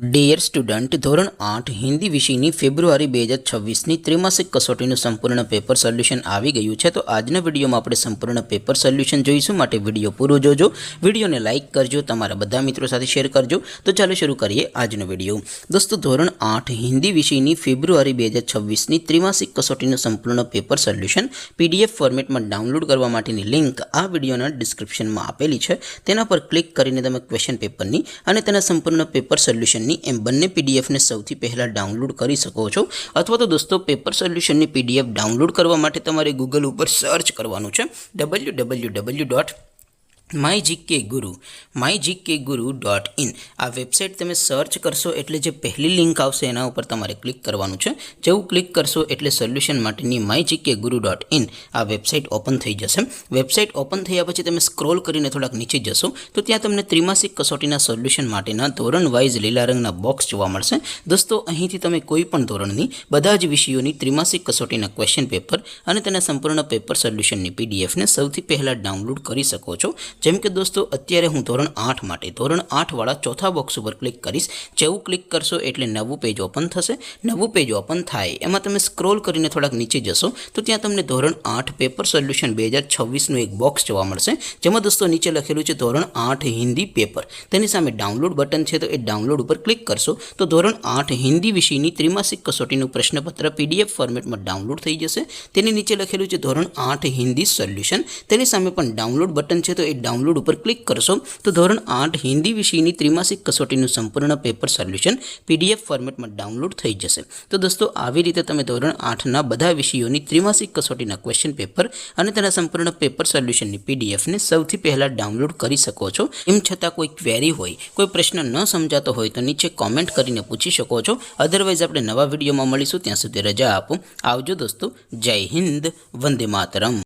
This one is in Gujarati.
ડિયર સ્ટુડન્ટ, ધોરણ 8 હિન્દી વિષયની ફેબ્રુઆરી 2026ની ત્રિમાસિક કસોટીનું સંપૂર્ણ પેપર સોલ્યુશન આવી ગયું છે. તો આજના વિડીયોમાં આપણે સંપૂર્ણ પેપર સોલ્યુશન જોઈશું, માટે વિડીયો પૂરો જોજો. વિડીયોને લાઇક કરજો, તમારા બધા મિત્રો સાથે શેર કરજો. તો ચાલો શરૂ કરીએ આજનો વિડીયો. દોસ્તો, ધોરણ 8 હિન્દી વિષયની ફેબ્રુઆરી 2026ની ત્રિમાસિક કસોટીનું સંપૂર્ણ પેપર સોલ્યુશન PDF ફોર્મેટમાં ડાઉનલોડ કરવા માટેની લિંક આ વિડીયોના ડિસ્ક્રિપ્શનમાં આપેલી છે. તેના પર ક્લિક કરીને તમે ક્વેશ્ચન પેપરની અને તેના સંપૂર્ણ પેપર સોલ્યુશન એમ બંને PDF ને સૌથી પહેલા ડાઉનલોડ કરી શકો છો. અથવા તો દોસ્તો, પેપર સોલ્યુશનની PDF ડાઉનલોડ કરવા માટે તમારે ગૂગલ ઉપર સર્ચ કરવાનું છે www.mygkguru.in. આ વેબસાઇટ તમે સર્ચ કરશો એટલે જે પહેલી લિંક આવશે એના ઉપર તમારે ક્લિક કરવાનું છે. જેવું ક્લિક કરશો એટલે સોલ્યુશન માટેની mygkguru.in આ વેબસાઇટ ઓપન થઈ જશે. વેબસાઇટ ઓપન થયા પછી તમે સ્ક્રોલ કરીને થોડાક નીચે જશો તો ત્યાં તમને ત્રિમાસિક કસોટીના સોલ્યુશન માટેના ધોરણ વાઇઝ લીલા રંગના બોક્સ જોવા મળશે. દોસ્તો, અહીંથી તમે કોઈ પણ ધોરણની બધા જ વિષયોની ત્રિમાસિક કસોટીના ક્વેશ્ચન પેપર અને તેના સંપૂર્ણ પેપર સોલ્યુશનની PDF ને સૌથી પહેલા ડાઉનલોડ કરી શકો છો. જેમ કે દોસ્તો, અત્યારે હું ધોરણ 8 માટે ધોરણ 8 વાળા ચોથા બોક્સ ઉપર ક્લિક કરીશ. જેવું ક્લિક કરશો એટલે નવું પેજ ઓપન થશે. નવું પેજ ઓપન થાય એમાં તમે સ્ક્રોલ કરીને થોડાક નીચે જશો તો ત્યાં તમને ધોરણ 8 પેપર સોલ્યુશન 2026નું એક બોક્સ જોવા મળશે. જેમાં દોસ્તો નીચે લખેલું છે ધોરણ 8 હિન્દી પેપર. તેની સામે ડાઉનલોડ બટન છે, તો એ ડાઉનલોડ ઉપર ક્લિક કરશો તો ધોરણ 8 હિન્દી વિષયની ત્રિમાસિક કસોટીનું પ્રશ્નપત્ર PDF ફોર્મેટમાં ડાઉનલોડ થઈ જશે. તેની નીચે લખેલું છે ધોરણ 8 હિન્દી સોલ્યુશન. તેની સામે પણ ડાઉનલોડ બટન છે, તો એ ડાઉનલોડ ઉપર ક્લિક કરશો તો ધોરણ 8 હિન્દી વિષયની ત્રિમાસિક કસોટીનું સંપૂર્ણ પેપર સોલ્યુશન PDF ફોર્મેટમાં ડાઉનલોડ થઈ જશે. તો દોસ્તો, આવી રીતે તમે ધોરણ 8ના બધા વિષયોની ત્રિમાસિક કસોટીના ક્વેશ્ચન પેપર અને તેના સંપૂર્ણ પેપર સોલ્યુશનની PDF ને સૌથી પહેલા ડાઉનલોડ કરી શકો છો. એમ છતાં કોઈ ક્વેરી હોય, કોઈ પ્રશ્ન ન સમજાતો હોય તો નીચે કોમેન્ટ કરીને પૂછી શકો છો. અધરવાઇઝ આપણે નવા વિડીયોમાં મળીશું. ત્યાં સુધી રજા આપો. આવજો દોસ્તો. જય હિન્દ. વંદે માતરમ.